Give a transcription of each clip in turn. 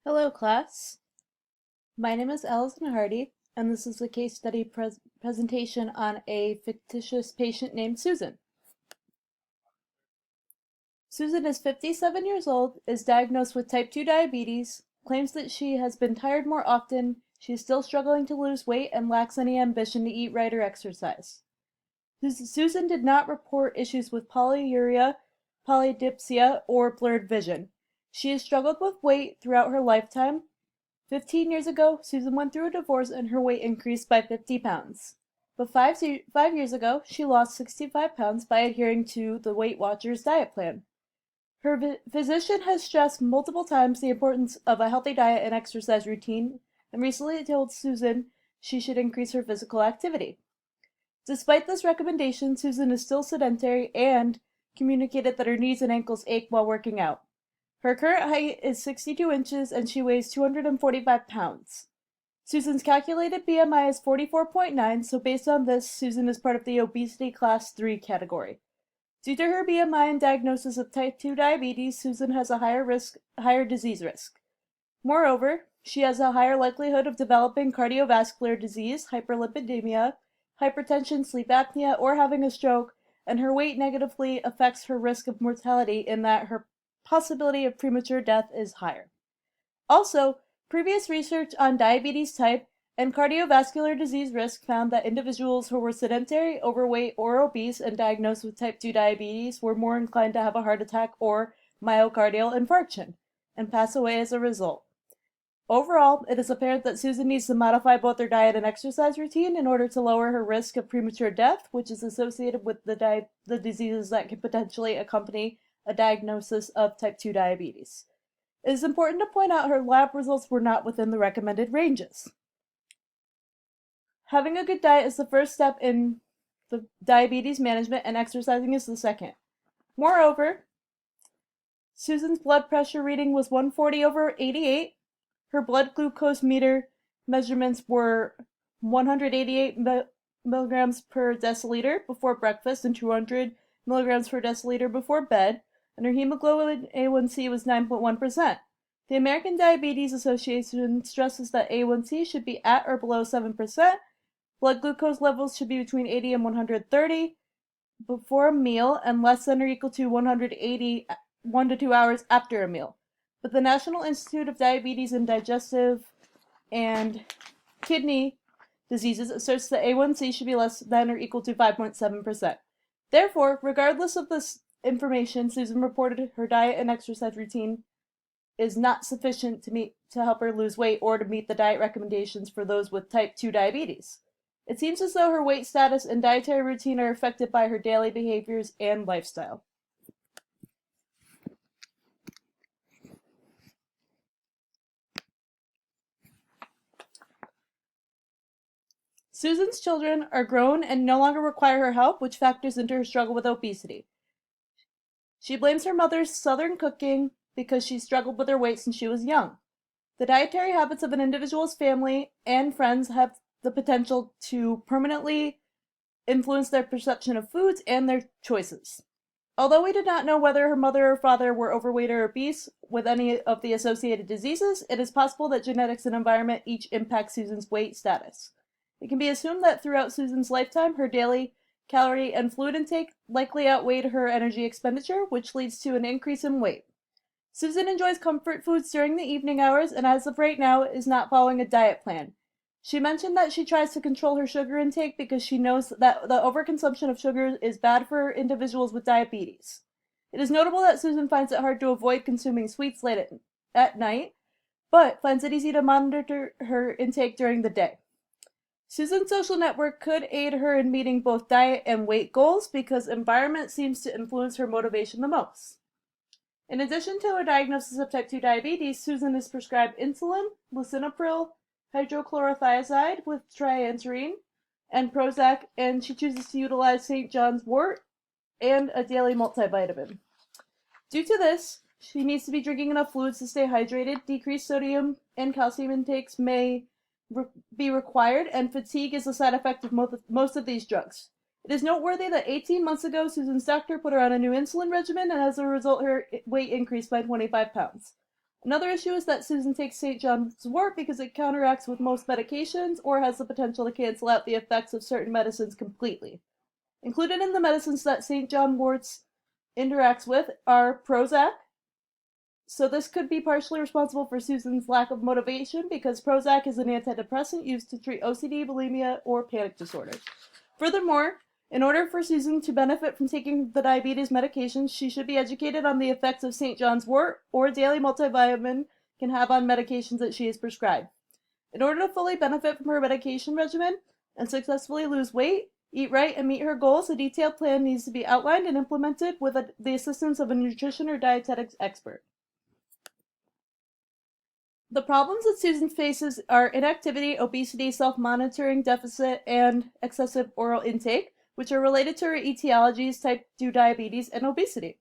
Hello, class. My name is Allison Hardy, and this is a case study presentation on a fictitious patient named Susan. Susan is 57 years old, is diagnosed with type 2 diabetes, claims that she has been tired more often, she is still struggling to lose weight, and lacks any ambition to eat right or exercise. Susan did not report issues with polyuria, polydipsia, or blurred vision. She has struggled with weight throughout her lifetime. 15 years ago, Susan went through a divorce and her weight increased by 50 pounds. But 5 years ago, she lost 65 pounds by adhering to the Weight Watchers diet plan. Her physician has stressed multiple times the importance of a healthy diet and exercise routine, and recently told Susan she should increase her physical activity. Despite this recommendation, Susan is still sedentary and communicated that her knees and ankles ache while working out. Her current height is 62 inches and she weighs 245 pounds. Susan's calculated BMI is 44.9, so based on this, Susan is part of the obesity class 3 category. Due to her BMI and diagnosis of type 2 diabetes, Susan has a higher disease risk. Moreover, she has a higher likelihood of developing cardiovascular disease, hyperlipidemia, hypertension, sleep apnea, or having a stroke, and her weight negatively affects her risk of mortality in that her possibility of premature death is higher. Also, previous research on diabetes type and cardiovascular disease risk found that individuals who were sedentary, overweight, or obese and diagnosed with type 2 diabetes were more inclined to have a heart attack or myocardial infarction and pass away as a result. Overall, it is apparent that Susan needs to modify both her diet and exercise routine in order to lower her risk of premature death, which is associated with the diseases that can potentially accompany a diagnosis of type 2 diabetes. It is important to point out her lab results were not within the recommended ranges. Having a good diet is the first step in the diabetes management, and exercising is the second. Moreover, Susan's blood pressure reading was 140/88. Her blood glucose meter measurements were 188 milligrams per deciliter before breakfast and 200 milligrams per deciliter before bed, and her hemoglobin A1C was 9.1%. The American Diabetes Association stresses that A1C should be at or below 7%. Blood glucose levels should be between 80 and 130 before a meal and less than or equal to 180 1 to 2 hours after a meal. But the National Institute of Diabetes and Digestive and Kidney Diseases asserts that A1C should be less than or equal to 5.7%. Therefore, regardless of this information, Susan reported her diet and exercise routine is not sufficient to help her lose weight or to meet the diet recommendations for those with type 2 diabetes. It seems as though her weight status and dietary routine are affected by her daily behaviors and lifestyle. Susan's children are grown and no longer require her help, which factors into her struggle with obesity. She blames her mother's southern cooking because she struggled with her weight since she was young. The dietary habits of an individual's family and friends have the potential to permanently influence their perception of foods and their choices. Although we did not know whether her mother or father were overweight or obese with any of the associated diseases, it is possible that genetics and environment each impact Susan's weight status. It can be assumed that throughout Susan's lifetime, her daily calorie and fluid intake likely outweighed her energy expenditure, which leads to an increase in weight. Susan enjoys comfort foods during the evening hours and as of right now is not following a diet plan. She mentioned that she tries to control her sugar intake because she knows that the overconsumption of sugar is bad for individuals with diabetes. It is notable that Susan finds it hard to avoid consuming sweets late at night, but finds it easy to monitor her intake during the day. Susan's social network could aid her in meeting both diet and weight goals because environment seems to influence her motivation the most. In addition to her diagnosis of type 2 diabetes, Susan is prescribed insulin, lisinopril, hydrochlorothiazide with triantarene, and Prozac, and she chooses to utilize St. John's wort and a daily multivitamin. Due to this, she needs to be drinking enough fluids to stay hydrated. Decreased sodium and calcium intakes may be required, and fatigue is a side effect of most of these drugs. It is noteworthy that 18 months ago, Susan's doctor put her on a new insulin regimen, and as a result, her weight increased by 25 pounds. Another issue is that Susan takes St. John's wort because it counteracts with most medications or has the potential to cancel out the effects of certain medicines completely. Included in the medicines that St. John wort interacts with are Prozac. So this could be partially responsible for Susan's lack of motivation because Prozac is an antidepressant used to treat OCD, bulimia, or panic disorder. Furthermore, in order for Susan to benefit from taking the diabetes medication, she should be educated on the effects of St. John's wort or daily multivitamin can have on medications that she is prescribed. In order to fully benefit from her medication regimen and successfully lose weight, eat right, and meet her goals, a detailed plan needs to be outlined and implemented with the assistance of a nutrition or dietetics expert. The problems that Susan faces are inactivity, obesity, self-monitoring deficit, and excessive oral intake, which are related to her etiologies, type 2 diabetes, and obesity.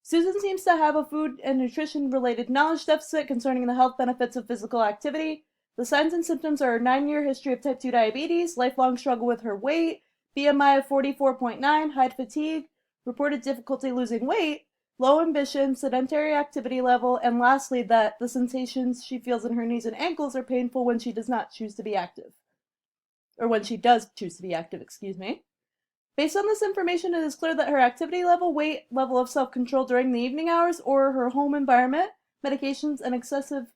Susan seems to have a food and nutrition-related knowledge deficit concerning the health benefits of physical activity. The signs and symptoms are a 9-year history of type 2 diabetes, lifelong struggle with her weight, BMI of 44.9, high fatigue, reported difficulty losing weight, low ambition, sedentary activity level, and lastly, that the sensations she feels in her knees and ankles are painful when she does not choose to be active. Or when she does choose to be active, excuse me. Based on this information, it is clear that her activity level, weight, level of self-control during the evening hours, or her home environment, medications, and excessive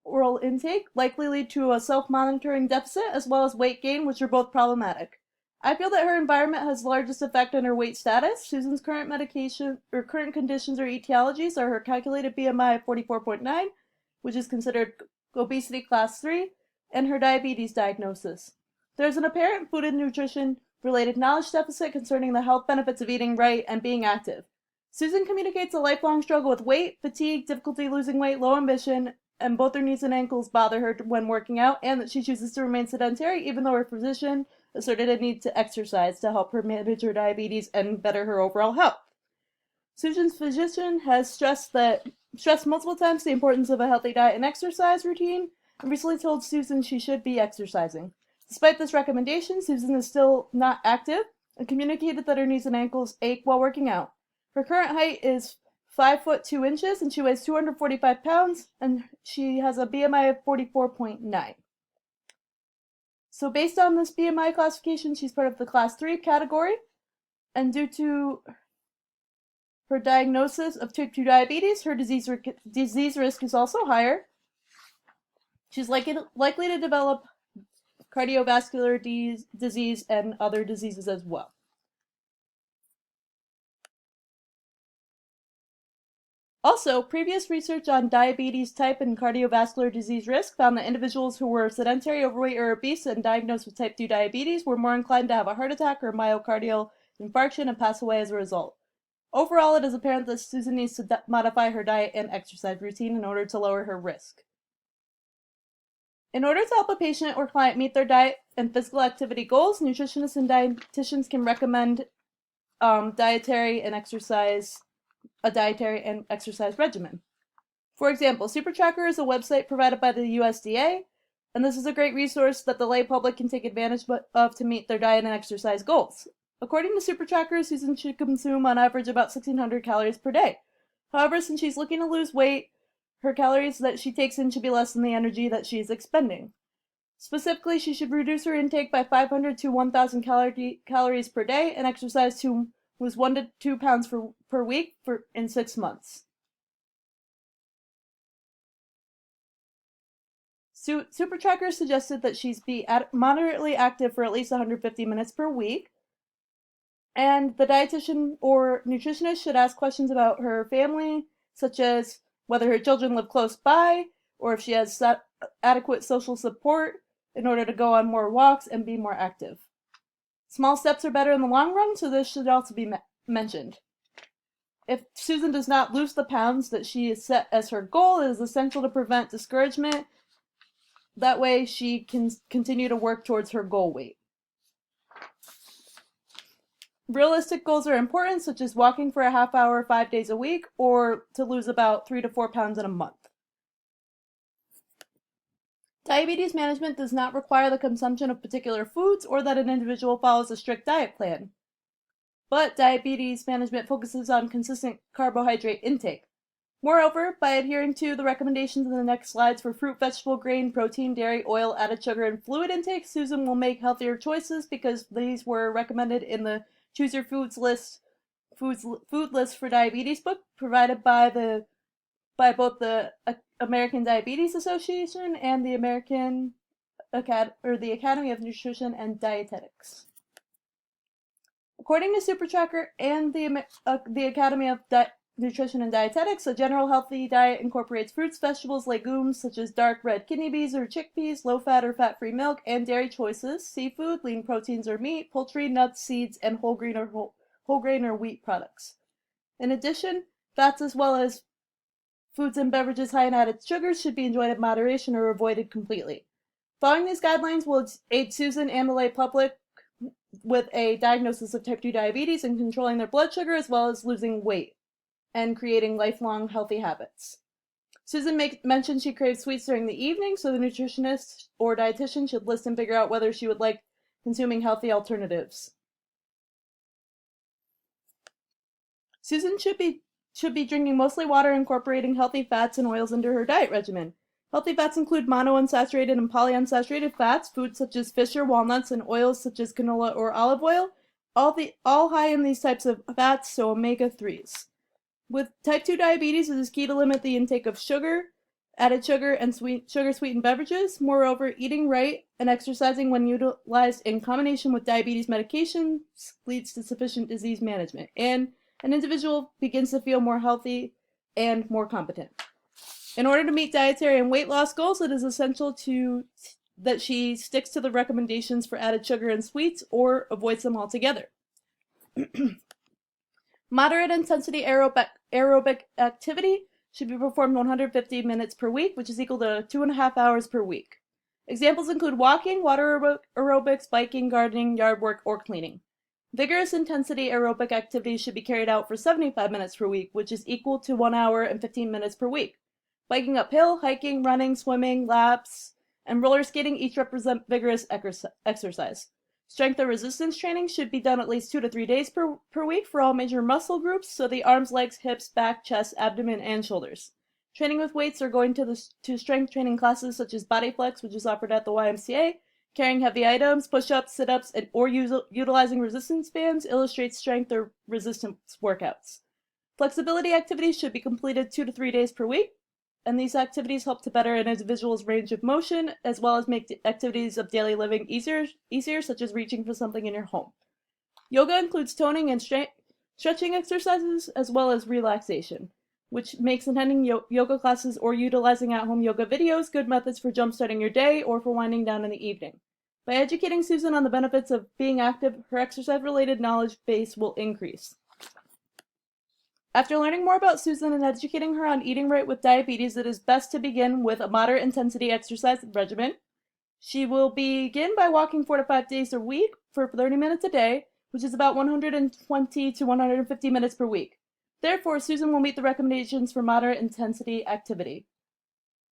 oral intake likely lead to a self-monitoring deficit as well as weight gain, which are both problematic. I feel that her environment has the largest effect on her weight status. Susan's current medication or current conditions or etiologies are her calculated BMI of 44.9, which is considered obesity class 3, and her diabetes diagnosis. There's an apparent food and nutrition related knowledge deficit concerning the health benefits of eating right and being active. Susan communicates a lifelong struggle with weight, fatigue, difficulty losing weight, low ambition, and both her knees and ankles bother her when working out, and that she chooses to remain sedentary even though her physician asserted a need to exercise to help her manage her diabetes and better her overall health. Susan's physician has stressed multiple times the importance of a healthy diet and exercise routine, and recently told Susan she should be exercising. Despite this recommendation, Susan is still not active and communicated that her knees and ankles ache while working out. Her current height is 5 foot 2 inches and she weighs 245 pounds, and she has a BMI of 44.9. So based on this BMI classification, she's part of the class 3 category, and due to her diagnosis of type 2 diabetes, her disease risk is also higher. She's likely to develop cardiovascular disease and other diseases as well. Also, previous research on diabetes type and cardiovascular disease risk found that individuals who were sedentary, overweight, or obese and diagnosed with type 2 diabetes were more inclined to have a heart attack or myocardial infarction and pass away as a result. Overall, it is apparent that Susan needs to modify her diet and exercise routine in order to lower her risk. In order to help a patient or client meet their diet and physical activity goals, nutritionists and dietitians can recommend dietary and exercise regimen. For example, SuperTracker is a website provided by the USDA, and this is a great resource that the lay public can take advantage of to meet their diet and exercise goals. According to SuperTracker, Susan should consume on average about 1,600 calories per day. However, since she's looking to lose weight, her calories that she takes in should be less than the energy that she is expending. Specifically, she should reduce her intake by 500 to 1,000 calories per day and exercise to lose 1 to 2 pounds per week in 6 months. SuperTracker suggested that she be moderately active for at least 150 minutes per week, and the dietitian or nutritionist should ask questions about her family, such as whether her children live close by, or if she has adequate social support in order to go on more walks and be more active. Small steps are better in the long run, so this should also be mentioned. If Susan does not lose the pounds that she has set as her goal, it is essential to prevent discouragement. That way she can continue to work towards her goal weight. Realistic goals are important, such as walking for a half hour 5 days a week, or to lose about 3 to 4 pounds in a month. Diabetes management does not require the consumption of particular foods or that an individual follows a strict diet plan. But diabetes management focuses on consistent carbohydrate intake. Moreover, by adhering to the recommendations in the next slides for fruit, vegetable, grain, protein, dairy, oil, added sugar, and fluid intake, Susan will make healthier choices because these were recommended in the Choose Your Foods list, food list for diabetes book provided by both the American Diabetes Association and the the Academy of Nutrition and Dietetics. According to SuperTracker and the Academy of Nutrition and Dietetics, a general healthy diet incorporates fruits, vegetables, legumes such as dark red kidney beans or chickpeas, low-fat or fat-free milk, and dairy choices, seafood, lean proteins or meat, poultry, nuts, seeds, and whole grain or wheat products. In addition, fats as well as foods and beverages high in added sugars should be enjoyed in moderation or avoided completely. Following these guidelines will aid Susan and the lay public with a diagnosis of type 2 diabetes and controlling their blood sugar as well as losing weight and creating lifelong healthy habits. Susan mentioned she craves sweets during the evening, so the nutritionist or dietitian should list and figure out whether she would like consuming healthy alternatives. Susan should be drinking mostly water, incorporating healthy fats and oils into her diet regimen. Healthy fats include monounsaturated and polyunsaturated fats, foods such as fish or walnuts, and oils such as canola or olive oil, all high in these types of fats, so omega-3s. With type 2 diabetes, it is key to limit the intake of sugar, added sugar, and sugar-sweetened beverages. Moreover, eating right and exercising when utilized in combination with diabetes medications leads to sufficient disease management, and an individual begins to feel more healthy and more competent. In order to meet dietary and weight loss goals, it is essential that she sticks to the recommendations for added sugar and sweets or avoids them altogether. Moderate intensity aerobic activity should be performed 150 minutes per week, which is equal to 2.5 hours per week. Examples include walking, water aerobics, biking, gardening, yard work, or cleaning. Vigorous intensity aerobic activities should be carried out for 75 minutes per week, which is equal to 1 hour and 15 minutes per week. Biking uphill, hiking, running, swimming, laps, and roller skating each represent vigorous exercise. Strength and resistance training should be done at least 2 to 3 days per week for all major muscle groups, so the arms, legs, hips, back, chest, abdomen, and shoulders. Training with weights or going to strength training classes such as Body Flex, which is offered at the YMCA, carrying heavy items, push-ups, sit-ups, or utilizing resistance bands illustrates strength or resistance workouts. Flexibility activities should be completed 2 to 3 days per week, and these activities help to better an individual's range of motion, as well as make activities of daily living easier, such as reaching for something in your home. Yoga includes toning and stretching exercises, as well as relaxation, which makes attending yoga classes or utilizing at-home yoga videos good methods for jumpstarting your day or for winding down in the evening. By educating Susan on the benefits of being active, her exercise-related knowledge base will increase. After learning more about Susan and educating her on eating right with diabetes, it is best to begin with a moderate intensity exercise regimen. She will begin by walking 4 to 5 days a week for 30 minutes a day, which is about 120 to 150 minutes per week. Therefore, Susan will meet the recommendations for moderate intensity activity.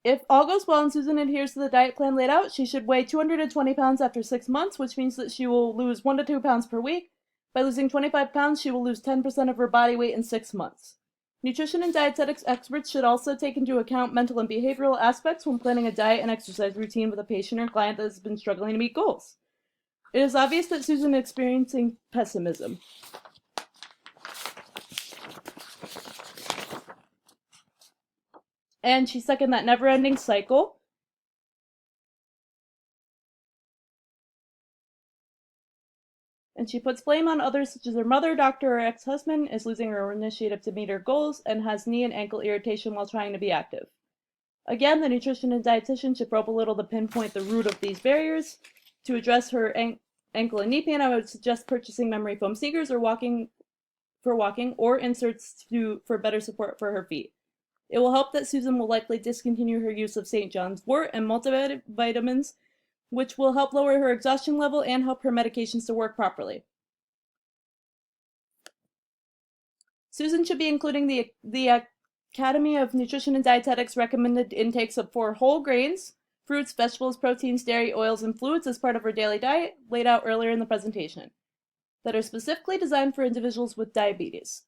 If all goes well and Susan adheres to the diet plan laid out, she should weigh 220 pounds after 6 months, which means that she will lose 1 to 2 pounds per week. By losing 25 pounds, she will lose 10% of her body weight in 6 months. Nutrition and dietetics experts should also take into account mental and behavioral aspects when planning a diet and exercise routine with a patient or client that has been struggling to meet goals. It is obvious that Susan is experiencing pessimism. And she's stuck in that never-ending cycle. And she puts blame on others such as her mother, doctor, or ex-husband, is losing her initiative to meet her goals, and has knee and ankle irritation while trying to be active. Again, the nutrition and dietitian should probe a little to pinpoint the root of these barriers. To address her ankle and knee pain, I would suggest purchasing memory foam sneakers or walking, or inserts for better support for her feet. It will help that Susan will likely discontinue her use of St. John's wort and multivitamins, which will help lower her exhaustion level and help her medications to work properly. Susan should be including the Academy of Nutrition and Dietetics recommended intakes for whole grains, fruits, vegetables, proteins, dairy, oils, and fluids as part of her daily diet, laid out earlier in the presentation, that are specifically designed for individuals with diabetes.